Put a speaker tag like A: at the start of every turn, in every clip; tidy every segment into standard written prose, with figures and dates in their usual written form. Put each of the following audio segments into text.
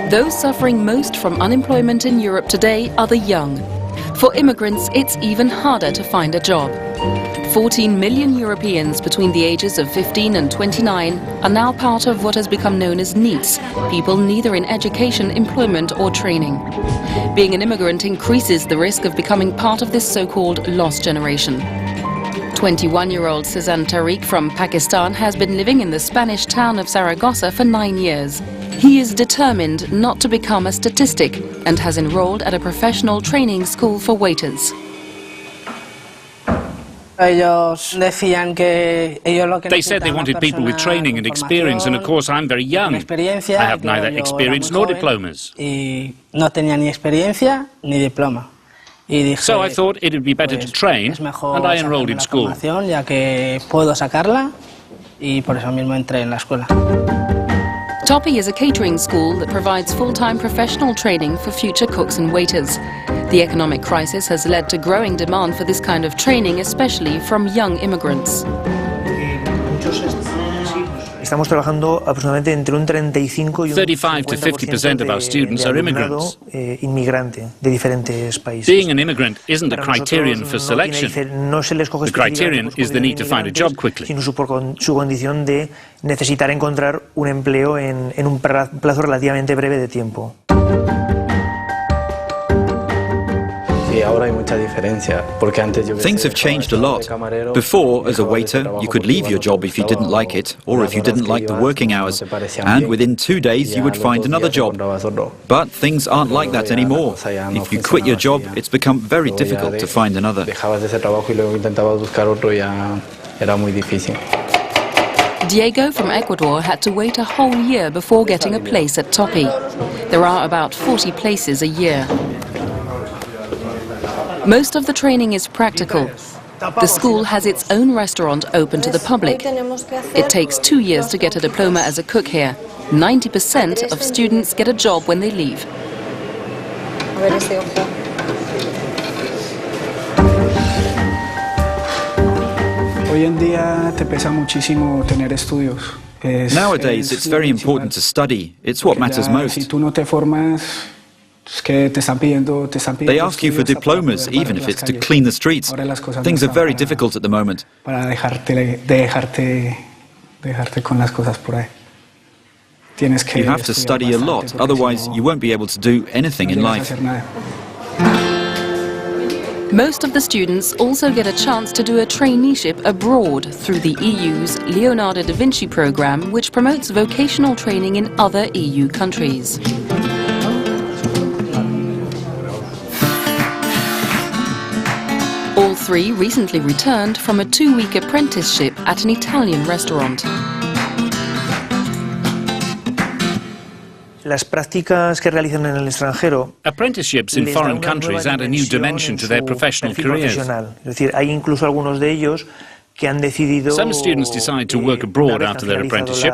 A: Those suffering most from unemployment in Europe today are the young. For immigrants, it's even harder to find a job. 14 million Europeans between the ages of 15 and 29 are now part of what has become known as NEETs, people neither in education, employment or training. Being an immigrant increases the risk of becoming part of this so-called lost generation. 21-year-old Cezanne Tariq from Pakistan has been living in the Spanish town of Zaragoza for 9 years. He is determined not to become a statistic and has enrolled at a professional training school for waiters.
B: They said
C: they wanted people with training and experience, and of course I'm very young. I have neither experience nor diplomas. So I thought it would be better to train, and I enrolled in school.
A: Topi is a catering school that provides full-time professional training for future cooks and waiters. The economic crisis has led to growing demand for this kind of training, especially from young immigrants.
D: Estamos trabajando aproximadamente entre un 35 y un
C: 35 to 50% of our students are immigrants.
D: Inmigrante de diferentes países.
C: Being an immigrant isn't the criterion for selection. The criterion is the need to find a job quickly.
D: Sino su condición de necesitar encontrar un empleo en un plazo relativamente breve de tiempo.
E: Things have changed a lot. Before, as a waiter, you could leave your job if you didn't like it, or if you didn't like the working hours, and within 2 days you would find another job. But things aren't like that anymore. If you quit your job, it's become very difficult to find another.
A: Diego from Ecuador had to wait a whole year before getting a place at Topi. There are about 40 places a year. Most of the training is practical. The school has its own restaurant open to the public. It takes 2 years to get a diploma as a cook here. 90% of students get a job when they leave.
E: Nowadays, it's very important to study. It's what matters most. They ask you for diplomas, even if it's to clean the streets. Things are very difficult at the moment. You have to study a lot, otherwise you won't be able to do anything in life.
A: Most of the students also get a chance to do a traineeship abroad through the EU's Leonardo da Vinci program, which promotes vocational training in other EU countries. All three recently returned from a 2-week apprenticeship at an Italian restaurant.
D: Las prácticas que realizan en el extranjero.
C: Apprenticeships in foreign countries add a new dimension to their professional careers.
D: Es decir, hay incluso algunos de ellos que han decidido.
C: Some students decide to work abroad after their apprenticeship,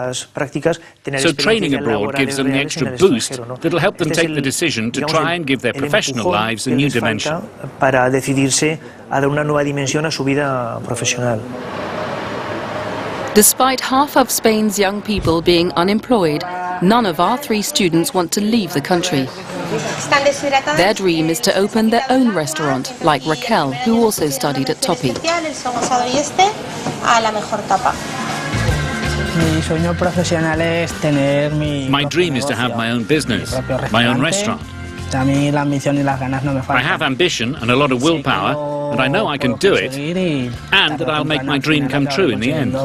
C: so training abroad gives them the extra boost that'll help them take the decision to try and give their professional lives a new dimension.
D: Para decidirse a dar una nueva dimensión a su vida profesional.
A: Despite half of Spain's young people being unemployed, none of our 3 students want to leave the country. Their dream is to open their own restaurant, like Raquel, who also studied at Topi.
C: My dream is to have my own business, my own restaurant. I have ambition and a lot of willpower, and I know I can do it, and that I'll make my dream come true in the end.